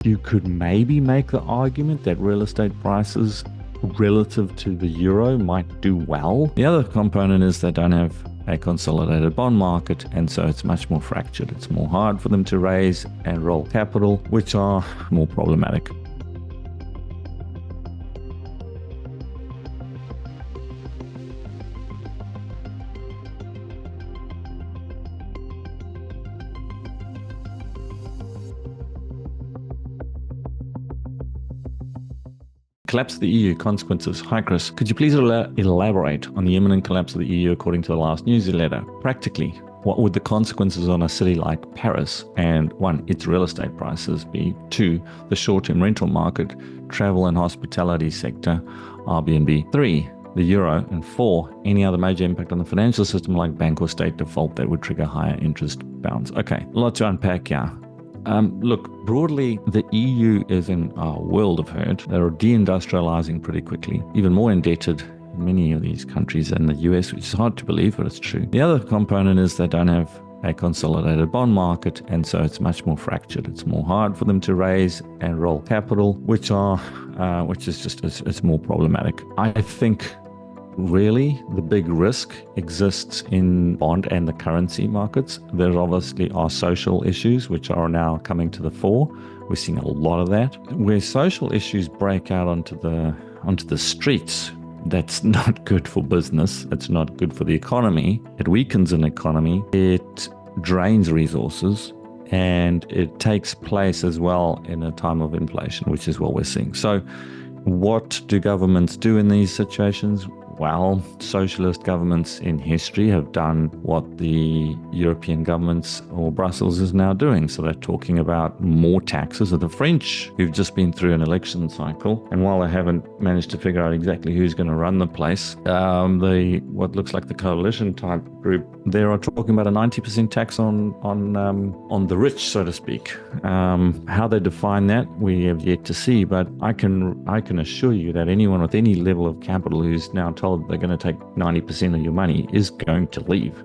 You could maybe make the argument that real estate prices relative to the euro might do well. The other component is they don't have a consolidated bond market, and so it's much more fractured. It's more hard for them to raise and roll capital, which are more problematic. Collapse of the EU, consequences. Hi Chris, could you please elaborate on the imminent collapse of the EU according to the last newsletter? Practically, what would the consequences on a city like Paris and 1, its real estate prices be? 2, the short-term rental market, travel and hospitality sector, Airbnb. 3, the euro. And 4, any other major impact on the financial system like bank or state default that would trigger higher interest bounds. Okay, a lot to unpack here. Look, broadly, the EU is in a world of hurt. They're deindustrializing pretty quickly, even more indebted in many of these countries than the US, which is hard to believe, but it's true. The other component is they don't have a consolidated bond market, and so it's much more fractured. It's more hard for them to raise and roll capital, which is just, it's more problematic. I think really the big risk exists in bond and the currency markets. There obviously are social issues which are now coming to the fore. We're seeing a lot of that. Where social issues break out onto the streets, that's not good for business. It's not good for the economy. It weakens an economy. It drains resources, and it takes place as well in a time of inflation, which is what we're seeing. So what do governments do in these situations? Well, socialist governments in history have done what the European governments or Brussels is now doing. So they're talking about more taxes. Of the French, who've just been through an election cycle, and while they haven't managed to figure out exactly who's going to run the place, what looks like the coalition type group, they are talking about a 90% tax on the rich, so to speak. How they define that, we have yet to see. But I can assure you that anyone with any level of capital who's now told they're going to take 90% of your money is going to leave.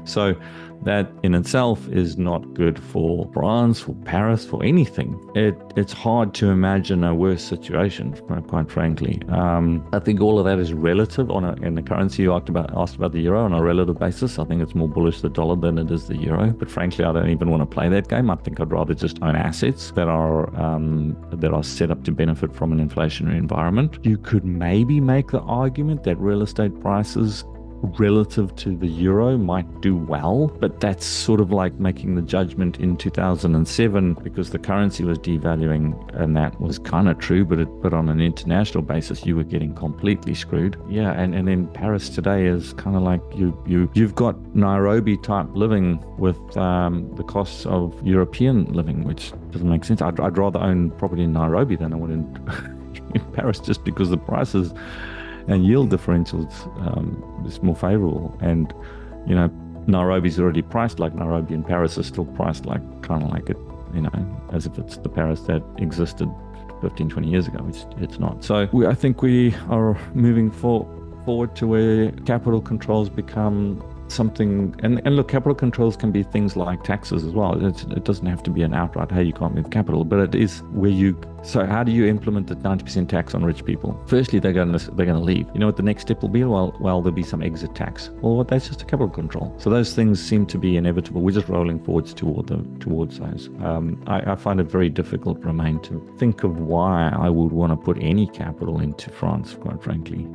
So that in itself is not good for France, for Paris, for anything. It's hard to imagine a worse situation, quite frankly. I think all of that is relative. In the currency, you asked about the euro on a relative basis. I think it's more bullish the dollar than it is the euro. But frankly, I don't even want to play that game. I think I'd rather just own assets that are set up to benefit from an inflationary environment. You could maybe make the argument that real estate prices relative to the euro might do well, but that's sort of like making the judgment in 2007 because the currency was devaluing, and that was kind of true, but on an international basis you were getting completely screwed. Yeah, and then Paris today is kind of like you've got Nairobi type living with the costs of European living, which doesn't make sense. I'd rather own property in Nairobi than I would in Paris, just because the prices and yield differentials is more favorable. And Nairobi's already priced like Nairobi, and Paris is still priced like kind of like it, as if it's the Paris that existed 15-20 years ago, which it's not. So I think we are moving forward to where capital controls become something, and look, capital controls can be things like taxes as well. It doesn't have to be an outright, hey, you can't move capital, but it is where so how do you implement the 90% tax on rich people? Firstly, they're going to leave. You know what the next step will be? Well, there'll be some exit tax. Well, that's just a capital control. So those things seem to be inevitable. We're just rolling forwards towards those. I find it very difficult, Romain, to think of why I would want to put any capital into France, quite frankly.